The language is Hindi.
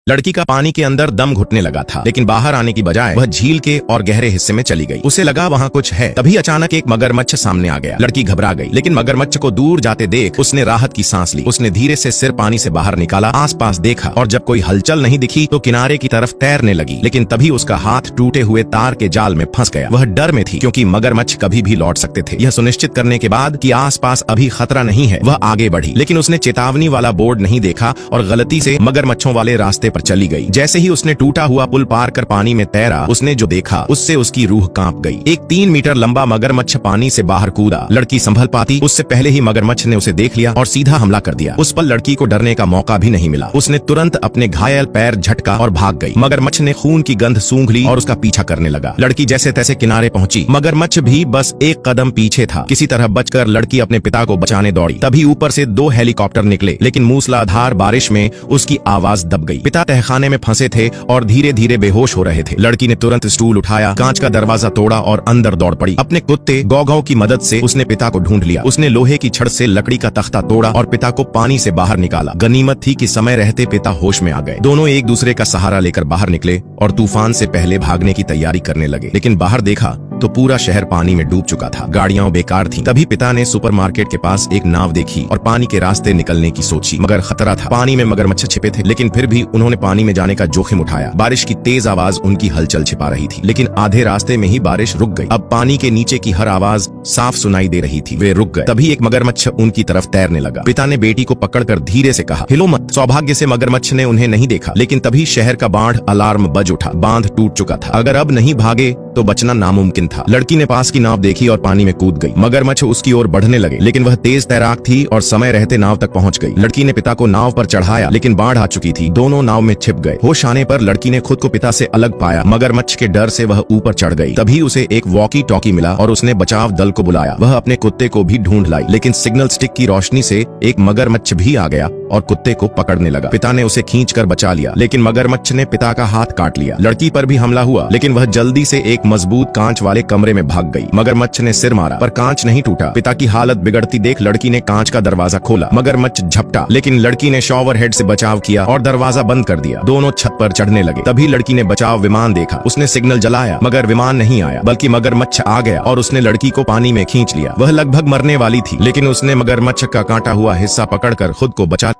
लड़की का पानी के अंदर दम घुटने लगा था, लेकिन बाहर आने की बजाय वह झील के और गहरे हिस्से में चली गई। उसे लगा वहाँ कुछ है। तभी अचानक एक मगरमच्छ सामने आ गया। लड़की घबरा गई, लेकिन मगरमच्छ को दूर जाते देख उसने राहत की सांस ली। उसने धीरे से सिर पानी से बाहर निकाला, आसपास देखा और जब कोई हलचल नहीं दिखी तो किनारे की तरफ तैरने लगी। लेकिन तभी उसका हाथ टूटे हुए तार के जाल में फंस गया। वह डर में थी, क्योंकि मगरमच्छ कभी भी लौट सकते थे। यह सुनिश्चित करने के बाद कि आसपास अभी खतरा नहीं है, वह आगे बढ़ी, लेकिन उसने चेतावनी वाला बोर्ड नहीं देखा और गलती से मगरमच्छों वाले रास्ते पर चली गई। जैसे ही उसने टूटा हुआ पुल पार कर पानी में तैरा, उसने जो देखा उससे उसकी रूह कांप गई। एक 3 मीटर लंबा मगरमच्छ पानी से बाहर कूदा। लड़की संभल पाती उससे पहले ही मगरमच्छ ने उसे देख लिया और सीधा हमला कर दिया। उस पर लड़की को डरने का मौका भी नहीं मिला। उसने तुरंत अपने घायल पैर झटका और भाग गई। मगरमच्छ ने खून की गंध सूंघ ली और उसका पीछा करने लगा। लड़की जैसे तैसे किनारे पहुंची। मगरमच्छ भी बस एक कदम पीछे था। किसी तरह बचकर लड़की अपने पिता को बचाने दौड़ी। तभी ऊपर से 2 हेलीकॉप्टर निकले, लेकिन मूसलाधार बारिश में उसकी आवाज दब गई। पिता तहखाने में फंसे थे और धीरे धीरे बेहोश हो रहे थे। लड़की ने तुरंत स्टूल उठाया, कांच का दरवाजा तोड़ा और अंदर दौड़ पड़ी। अपने कुत्ते गौगौ की मदद से उसने पिता को ढूंढ लिया। उसने लोहे की छड़ से लकड़ी का तख्ता तोड़ा और पिता को पानी से बाहर निकाला। गनीमत थी कि समय रहते पिता होश में आ गए। दोनों एक दूसरे का सहारा लेकर बाहर निकले और तूफान से पहले भागने की तैयारी करने लगे। लेकिन बाहर देखा तो पूरा शहर पानी में डूब चुका था। गाड़ियां बेकार थीं। तभी पिता ने सुपरमार्केट के पास एक नाव देखी और पानी के रास्ते निकलने की सोची, मगर खतरा था। पानी में मगरमच्छ छिपे थे, लेकिन फिर भी उन्होंने पानी में जाने का जोखिम उठाया। बारिश की तेज आवाज उनकी हलचल छिपा रही थी, लेकिन आधे रास्ते में ही बारिश रुक गई। अब पानी के नीचे की हर आवाज साफ सुनाई दे रही थी। वे रुक गए। तभी एक मगरमच्छ उनकी तरफ तैरने लगा। पिता ने बेटी को पकड़कर धीरे से कहा, हिलो मत। सौभाग्य से मगरमच्छ ने उन्हें नहीं देखा, लेकिन तभी शहर का बाढ़ अलार्म बज उठा। बांध टूट चुका था। अगर अब नहीं भागे तो बचना नामुमकिन था। लड़की ने पास की नाव देखी और पानी में कूद गई। मगरमच्छ उसकी ओर बढ़ने लगे, लेकिन वह तेज तैराक थी और समय रहते नाव तक पहुंच गई। लड़की ने पिता को नाव पर चढ़ाया, लेकिन बाढ़ आ चुकी थी। दोनों नाव में छिप गए। होश आने पर लड़की ने खुद को पिता से अलग पाया। मगरमच्छ के डर से वह ऊपर चढ़ गई। तभी उसे एक वॉकी टॉकी मिला और उसने बचाव दल को बुलाया। वह अपने कुत्ते को भी ढूंढ लाई, लेकिन सिग्नल स्टिक की रोशनी से एक मगरमच्छ भी आ गया और कुत्ते को पकड़ने लगा। पिता ने उसे खींचकर बचा लिया, लेकिन मगरमच्छ ने पिता का हाथ काट लिया। लड़की पर भी हमला हुआ, लेकिन वह जल्दी से एक मजबूत कांच वाले कमरे में भाग गई। मगरमच्छ ने सिर मारा, पर कांच नहीं टूटा। पिता की हालत बिगड़ती देख लड़की ने कांच का दरवाजा खोला। मगरमच्छ झपटा, लेकिन लड़की ने शॉवर हेड से बचाव किया और दरवाजा बंद कर दिया। दोनों छत पर चढ़ने लगे। तभी लड़की ने बचाव विमान देखा। उसने सिग्नल जलाया, मगर विमान नहीं आया, बल्कि मगरमच्छ आ गया और उसने लड़की को पानी में खींच लिया। वह लगभग मरने वाली थी, लेकिन उसने मगरमच्छ का काटा हुआ हिस्सा पकड़कर खुद को बचा